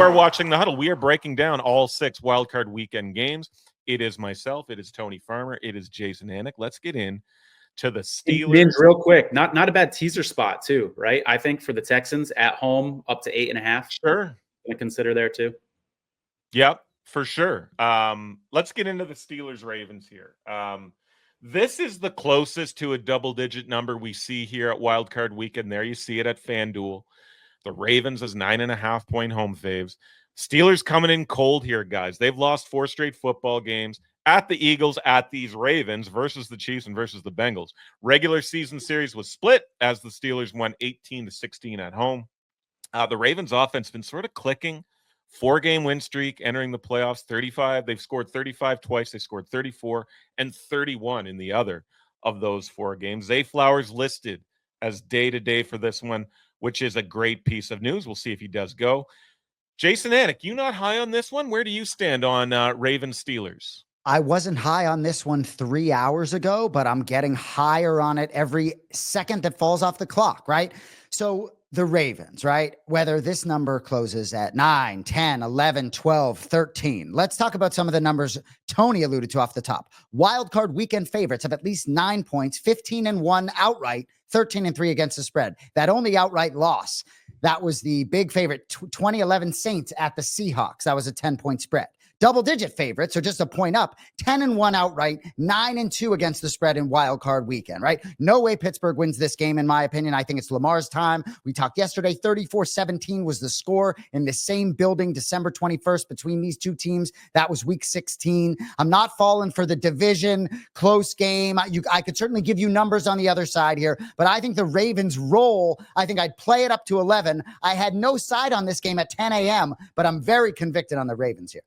are watching The Huddle. We are breaking down all 6 wildcard weekend games. It is myself. It is Tony Farmer. It is Jason Anik. Let's get in to the Steelers. Minge, real quick, not a bad teaser spot too, right? I think for the Texans at home up to 8.5. Sure. Going to consider there too. Yep, for sure. Let's get into the Steelers Ravens here. This is the closest to a double-digit number we see here at wildcard weekend. There you see it at FanDuel. The Ravens as 9.5-point home faves. Steelers coming in cold here, guys. They've lost 4 straight football games at the Eagles, at these Ravens versus the Chiefs and versus the Bengals. Regular season series was split as the Steelers won 18-16 at home. The Ravens offense has been sort of clicking. 4-game win streak entering the playoffs, 35. They've scored 35 twice. They scored 34 and 31 in the other of those 4 games. Zay Flowers listed as day-to-day for this one, which is a great piece of news. We'll see if he does go. Jason Anik, you not high on this one? Where do you stand on Ravens Steelers? I wasn't high on this one 3 hours ago, but I'm getting higher on it every second that falls off the clock, right? So the Ravens, right? Whether this number closes at 9, 10, 11, 12, 13. Let's talk about some of the numbers Tony alluded to off the top. Wildcard weekend favorites have at least 9 points, 15-1 outright, 13-3 against the spread. That only outright loss, that was the big favorite 2011 Saints at the Seahawks. That was a 10-point spread. Double-digit favorites, so just a point up, 10-1 outright, 9-2 against the spread in wild card weekend, right? No way Pittsburgh wins this game, in my opinion. I think it's Lamar's time. We talked yesterday, 34-17 was the score in the same building, December 21st, between these two teams. That was week 16. I'm not falling for the division, close game. I could certainly give you numbers on the other side here, but I think the Ravens roll. I think I'd play it up to 11. I had no side on this game at 10 a.m., but I'm very convicted on the Ravens here.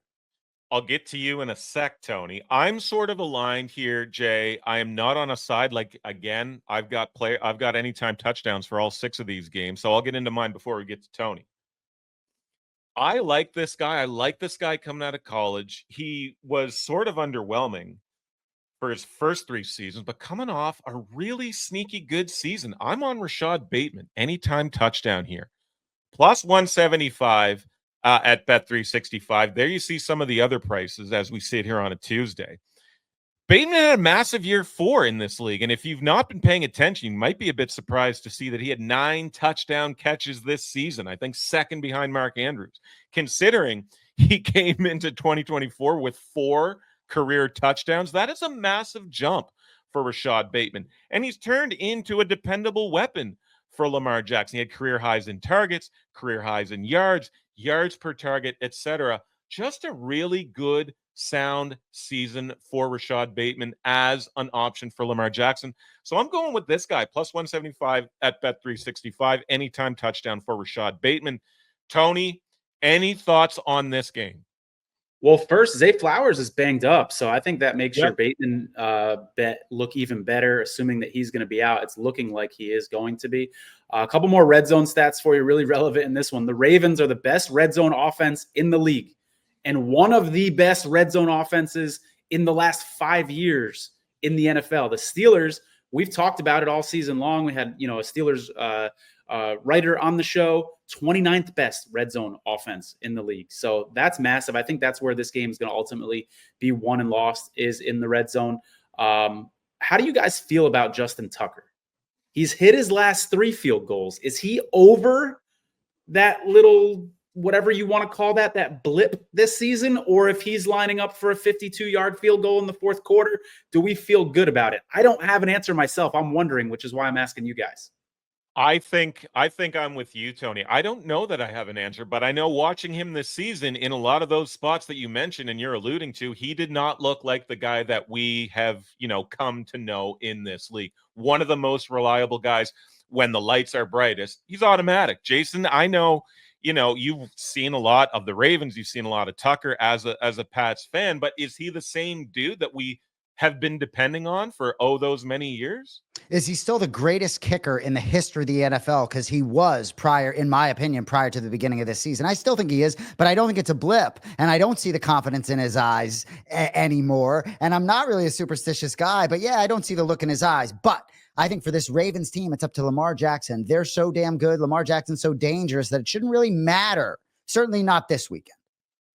I'll get to you in a sec, Tony. I'm sort of aligned here, Jay. I am not on a side. Like, again, I've got anytime touchdowns for all 6 of these games. So I'll get into mine before we get to Tony. I like this guy. I like this guy coming out of college. He was sort of underwhelming for his first 3 seasons, but coming off a really sneaky good season. I'm on Rashad Bateman. Anytime touchdown here. Plus 175. At Bet365. There you see some of the other prices as we sit here on a Tuesday. Bateman had a massive year 4 in this league, and if you've not been paying attention, you might be a bit surprised to see that he had 9 touchdown catches this season. I think second behind Mark Andrews, considering he came into 2024 with 4 career touchdowns. That is a massive jump for Rashad Bateman, and he's turned into a dependable weapon for Lamar Jackson. He had career highs in targets, career highs in yards per target, etc. Just a really good, sound season for Rashad Bateman as an option for Lamar Jackson. So I'm going with this guy, plus 175 at Bet365, anytime touchdown for Rashad Bateman. Tony, any thoughts on this game? Well, first, Zay Flowers is banged up, so I think that makes your Bateman bet look even better, assuming that he's going to be out. It's looking like he is going to be. A couple more red zone stats for you, really relevant in this one. The Ravens are the best red zone offense in the league, and one of the best red zone offenses in the last 5 years in the NFL. The Steelers, we've talked about it all season long. We had, a Steelers writer on the show, 29th best red zone offense in the league. So that's massive. I think that's where this game is going to ultimately be won and lost, is in the red zone. How do you guys feel about Justin Tucker? He's hit his last 3 field goals. Is he over that little, whatever you want to call that blip this season? Or if he's lining up for a 52-yard field goal in the 4th quarter, do we feel good about it? I don't have an answer myself. I'm wondering, which is why I'm asking you guys. I think I'm with you, Tony. I don't know that I have an answer, but I know watching him this season in a lot of those spots that you mentioned and you're alluding to, he did not look like the guy that we have, come to know in this league. One of the most reliable guys when the lights are brightest. He's automatic. Jason, I know, you've seen a lot of the Ravens. You've seen a lot of Tucker as a Pats fan, but is he the same dude that we have been depending on for those many years? Is he still the greatest kicker in the history of the NFL? Because he was in my opinion, prior to the beginning of this season. I still think he is, but I don't think it's a blip, and I don't see the confidence in his eyes anymore. And I'm not really a superstitious guy, but yeah, I don't see the look in his eyes. But I think for this Ravens team, it's up to Lamar Jackson. They're so damn good. Lamar Jackson's so dangerous that it shouldn't really matter Certainly not this weekend.